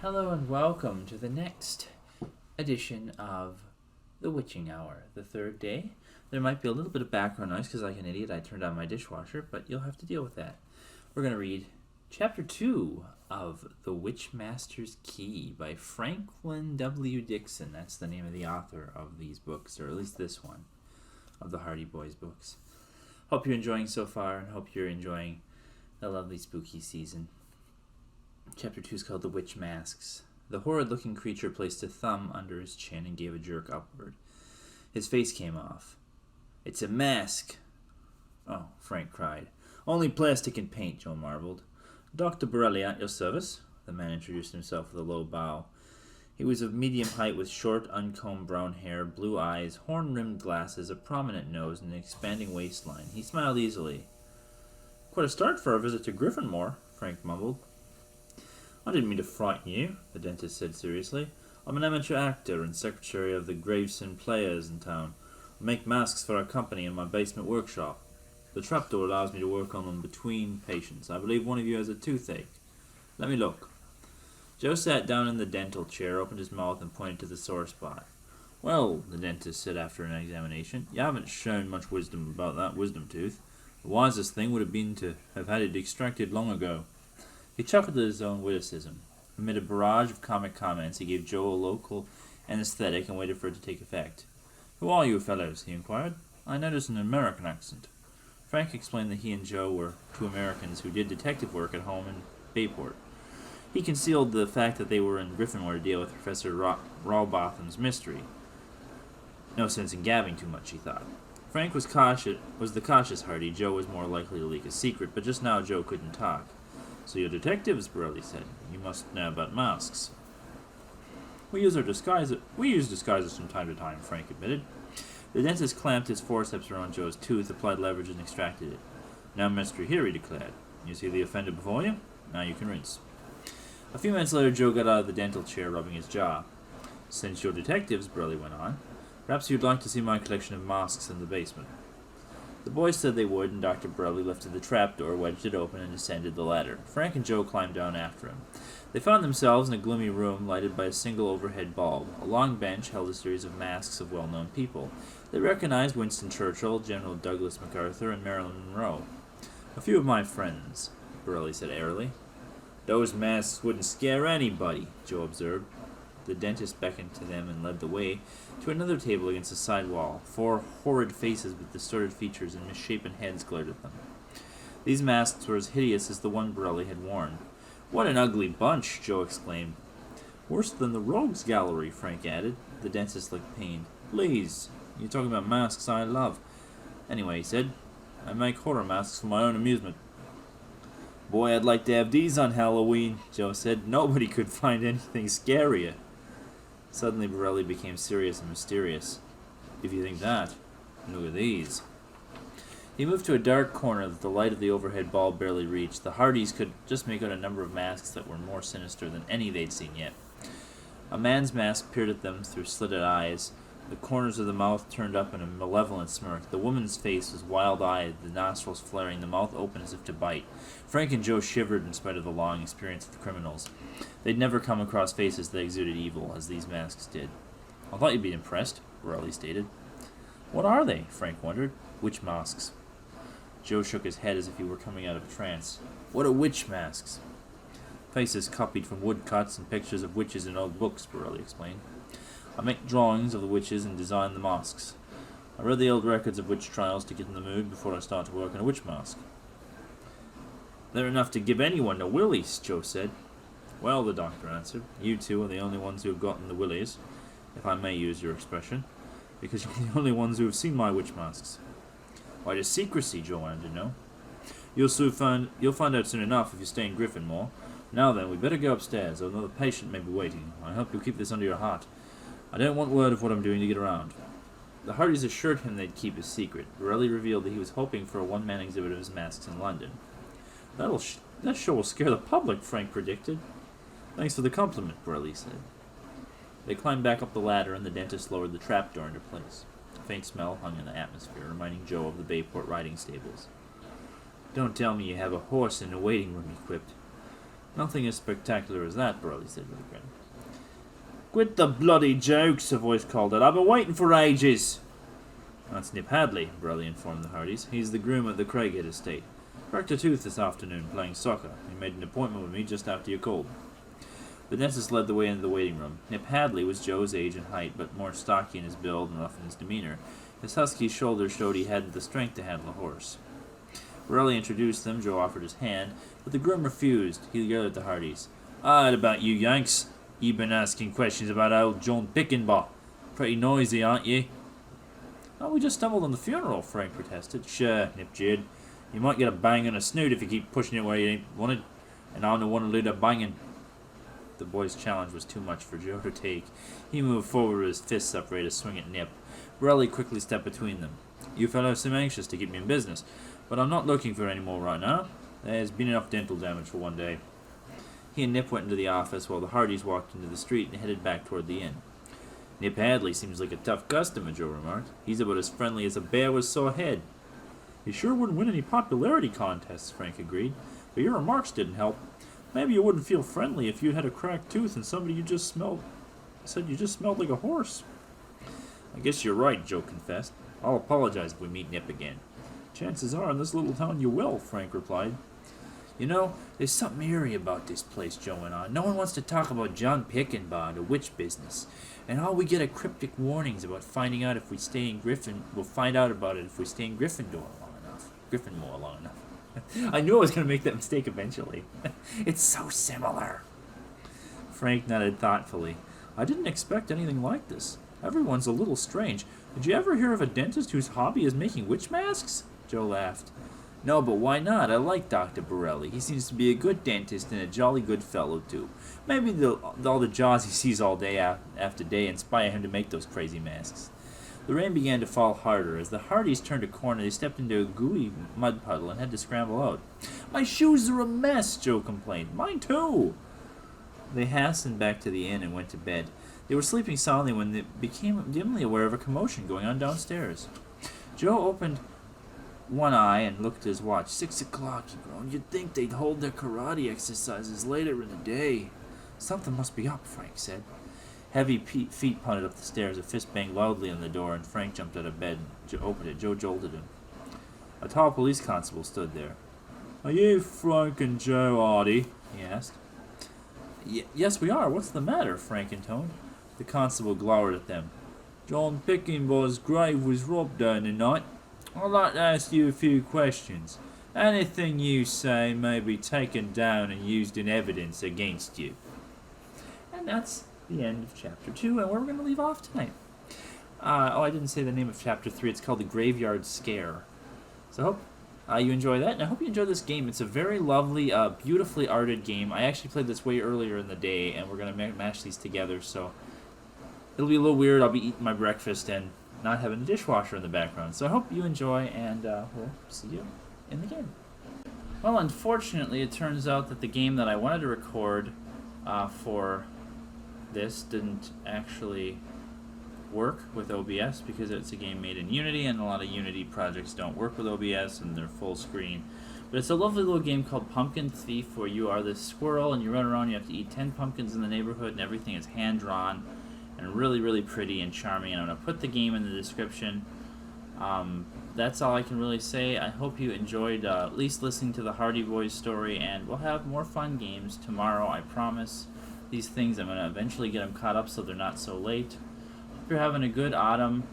Hello and welcome to the next edition of The Witching Hour, the third day. There might be a little bit of background noise because, like an idiot, I turned on my dishwasher, but you'll have to deal with that. We're going to read Chapter 2 of The Witchmaster's Key by Franklin W. Dixon. That's the name of the author of these books, or at least this one, of the Hardy Boys books. Hope you're enjoying so far, and hope you're enjoying the lovely spooky season. Chapter 2 is called The Witch Masks. The horrid-looking creature placed a thumb under his chin and gave a jerk upward. His face came off. "It's a mask!" "Oh," Frank cried. "Only plastic and paint," Joe marveled. "Dr. Borelli at your service." The man introduced himself with a low bow. He was of medium height with short, uncombed brown hair, blue eyes, horn-rimmed glasses, a prominent nose, and an expanding waistline. He smiled easily. "Quite a start for our visit to Griffinmore," Frank mumbled. "I didn't mean to frighten you," the dentist said seriously. "I'm an amateur actor and secretary of the Gravesend Players in town. I make masks for our company in my basement workshop. The trapdoor allows me to work on them between patients. I believe one of you has a toothache. Let me look." Joe sat down in the dental chair, opened his mouth, and pointed to the sore spot. "Well," the dentist said after an examination, "you haven't shown much wisdom about that wisdom tooth. The wisest thing would have been to have had it extracted long ago." He chuckled at his own witticism. Amid a barrage of comic comments, he gave Joe a local anesthetic and waited for it to take effect. "Who are you fellows?" he inquired. "I noticed an American accent." Frank explained that he and Joe were two Americans who did detective work at home in Bayport. He concealed the fact that they were in Griffinmore to deal with Professor Rawbotham's mystery. No sense in gabbing too much, he thought. Frank was the cautious Hardy. Joe was more likely to leak a secret, but just now Joe couldn't talk. "So you're detectives," Borelli said. "You must know about masks." We use disguises from time to time," Frank admitted. The dentist clamped his forceps around Joe's tooth, applied leverage, and extracted it. "Now, Mr. Here," he declared. "You see the offender before you? Now you can rinse." A few minutes later, Joe got out of the dental chair, rubbing his jaw. "Since you're detectives," Borelli went on, "perhaps you'd like to see my collection of masks in the basement." The boys said they would, and Dr. Borelli lifted the trapdoor, wedged it open, and descended the ladder. Frank and Joe climbed down after him. They found themselves in a gloomy room lighted by a single overhead bulb. A long bench held a series of masks of well-known people. They recognized Winston Churchill, General Douglas MacArthur, and Marilyn Monroe. "A few of my friends," Borelli said airily. "Those masks wouldn't scare anybody," Joe observed. The dentist beckoned to them and led the way to another table against the side wall. Four horrid faces with distorted features and misshapen heads glared at them. These masks were as hideous as the one Borelli had worn. "What an ugly bunch!" Joe exclaimed. "Worse than the rogues gallery," Frank added. The dentist looked pained. "Please, you're talking about masks I love. Anyway," he said, "I make horror masks for my own amusement." "Boy, I'd like to have these on Halloween," Joe said. "Nobody could find anything scarier." Suddenly, Borelli became serious and mysterious. "If you think that, look at these." He moved to a dark corner that the light of the overhead bulb barely reached. The Hardys could just make out a number of masks that were more sinister than any they'd seen yet. A man's mask peered at them through slitted eyes, the corners of the mouth turned up in a malevolent smirk. The woman's face was wild-eyed, the nostrils flaring, the mouth open as if to bite. Frank and Joe shivered in spite of the long experience of the criminals. They'd never come across faces that exuded evil, as these masks did. "I thought you'd be impressed," Borelli stated. "What are they?" Frank wondered. "Witch masks." Joe shook his head as if he were coming out of a trance. "What are witch masks?" "Faces copied from woodcuts and pictures of witches in old books," Borelli explained. "I make drawings of the witches and design the masks. I read the old records of witch trials to get in the mood before I start to work on a witch mask." "They're enough to give anyone the willies," Joe said. "Well," the doctor answered, "you two are the only ones who have gotten the willies, if I may use your expression, because you're the only ones who have seen my witch masks." "Why the secrecy?" Joe wanted to know. You'll find out soon enough if you stay in Griffinmore. Now then, we'd better go upstairs, or another patient may be waiting. I hope you'll keep this under your heart. I don't want word of what I'm doing to get around." The Hardys assured him they'd keep his secret. Borelli revealed that he was hoping for a one-man exhibit of his masks in London. That show will scare the public," Frank predicted. "Thanks for the compliment," Borelli said. They climbed back up the ladder, and the dentist lowered the trapdoor into place. A faint smell hung in the atmosphere, reminding Joe of the Bayport riding stables. "Don't tell me you have a horse in the waiting room," he quipped. Nothing as spectacular as that, Burley said with a grin. Quit the bloody jokes, a voice called out. I've been waiting for ages. That's Nip Hadley, Burley informed the Hardys. He's the groom at the Craighead estate. Cracked a tooth this afternoon playing soccer. He made an appointment with me just after you called. The dentist led the way into the waiting room. Nip Hadley was Joe's age and height, but more stocky in his build and rough in his demeanor. His husky shoulders showed he hadn't the strength to handle a horse. Burley introduced them. Joe offered his hand, but the groom refused. He yelled at the Hardys. I heard about you Yanks. You've been asking questions about old John Pickenbaugh. Pretty noisy, aren't you? Oh, we just stumbled on the funeral, Frank protested. Sure, Nip jeered. You might get a bang on a snoot if you keep pushing it where you ain't wanted, and I'm the one to do the banging. The boy's challenge was too much for Joe to take. He moved forward with his fists up ready to swing at Nip. Burley quickly stepped between them. You fellows seem anxious to keep me in business, but I'm not looking for any more right now. There's been enough dental damage for one day. He and Nip went into the office while the Hardys walked into the street and headed back toward the inn. Nip Hadley seems like a tough customer, Joe remarked. He's about as friendly as a bear with a sore head. He sure wouldn't win any popularity contests, Frank agreed, but your remarks didn't help. Maybe you wouldn't feel friendly if you had a cracked tooth and somebody said you just smelled like a horse. I guess you're right, Joe confessed. I'll apologize if we meet Nip again. Chances are in this little town you will, Frank replied. You know, there's something eerie about this place, Joe went on. No one wants to talk about John Pickenbaugh, the witch business. And all we get are cryptic warnings about finding out if we stay in Griffin. We'll find out about it if we stay in Gryffindor Gryffindor long enough. I knew I was going to make that mistake eventually. It's so similar. Frank nodded thoughtfully. I didn't expect anything like this. Everyone's a little strange. Did you ever hear of a dentist whose hobby is making witch masks? Joe laughed. No, but why not? I like Dr. Borelli. He seems to be a good dentist and a jolly good fellow, too. Maybe all the jaws he sees all day after day inspire him to make those crazy masks. The rain began to fall harder. As the Hardys turned a corner, they stepped into a gooey mud puddle and had to scramble out. My shoes are a mess, Joe complained. Mine, too. They hastened back to the inn and went to bed. They were sleeping soundly when they became dimly aware of a commotion going on downstairs. Joe opened one eye and looked at his watch. 6 o'clock, he groaned. You'd think they'd hold their karate exercises later in the day. Something must be up, Frank said. Heavy feet pounded up the stairs. A fist banged loudly on the door, and Frank jumped out of bed. Joe opened it. Joe jolted him. A tall police constable stood there. Are you Frank and Joe Hardy? He asked. Yes, we are. What's the matter? Frank intoned. The constable glowered at them. John Pickenbaugh's grave was robbed during the night. I'd like to ask you a few questions. Anything you say may be taken down and used in evidence against you. And that's the end of Chapter 2, and where we're going to leave off tonight. I didn't say the name of Chapter 3. It's called The Graveyard Scare. So I hope you enjoy that, and I hope you enjoy this game. It's a very lovely, beautifully arted game. I actually played this way earlier in the day, and we're going to mash these together, so it'll be a little weird. I'll be eating my breakfast and not having a dishwasher in the background. So I hope you enjoy, and we'll see you in the game. Well, unfortunately, it turns out that the game that I wanted to record for this didn't actually work with OBS because it's a game made in Unity, and a lot of Unity projects don't work with OBS and they're full screen. But it's a lovely little game called Pumpkin Thief, where you are this squirrel and you run around. You have to eat 10 pumpkins in the neighborhood, and everything is hand drawn and really, really pretty and charming. And I'm going to put the game in the description. That's all I can really say. I hope you enjoyed at least listening to the Hardy Boys story, and we'll have more fun games tomorrow, I promise. These things, I'm going to eventually get them caught up so they're not so late. Hope you're having a good autumn.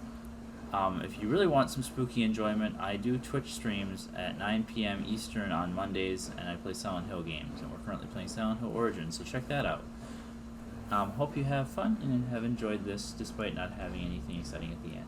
If you really want some spooky enjoyment, I do Twitch streams at 9 p.m. Eastern on Mondays, and I play Silent Hill games, and we're currently playing Silent Hill Origins, so check that out. Hope you have fun and have enjoyed this despite not having anything exciting at the end.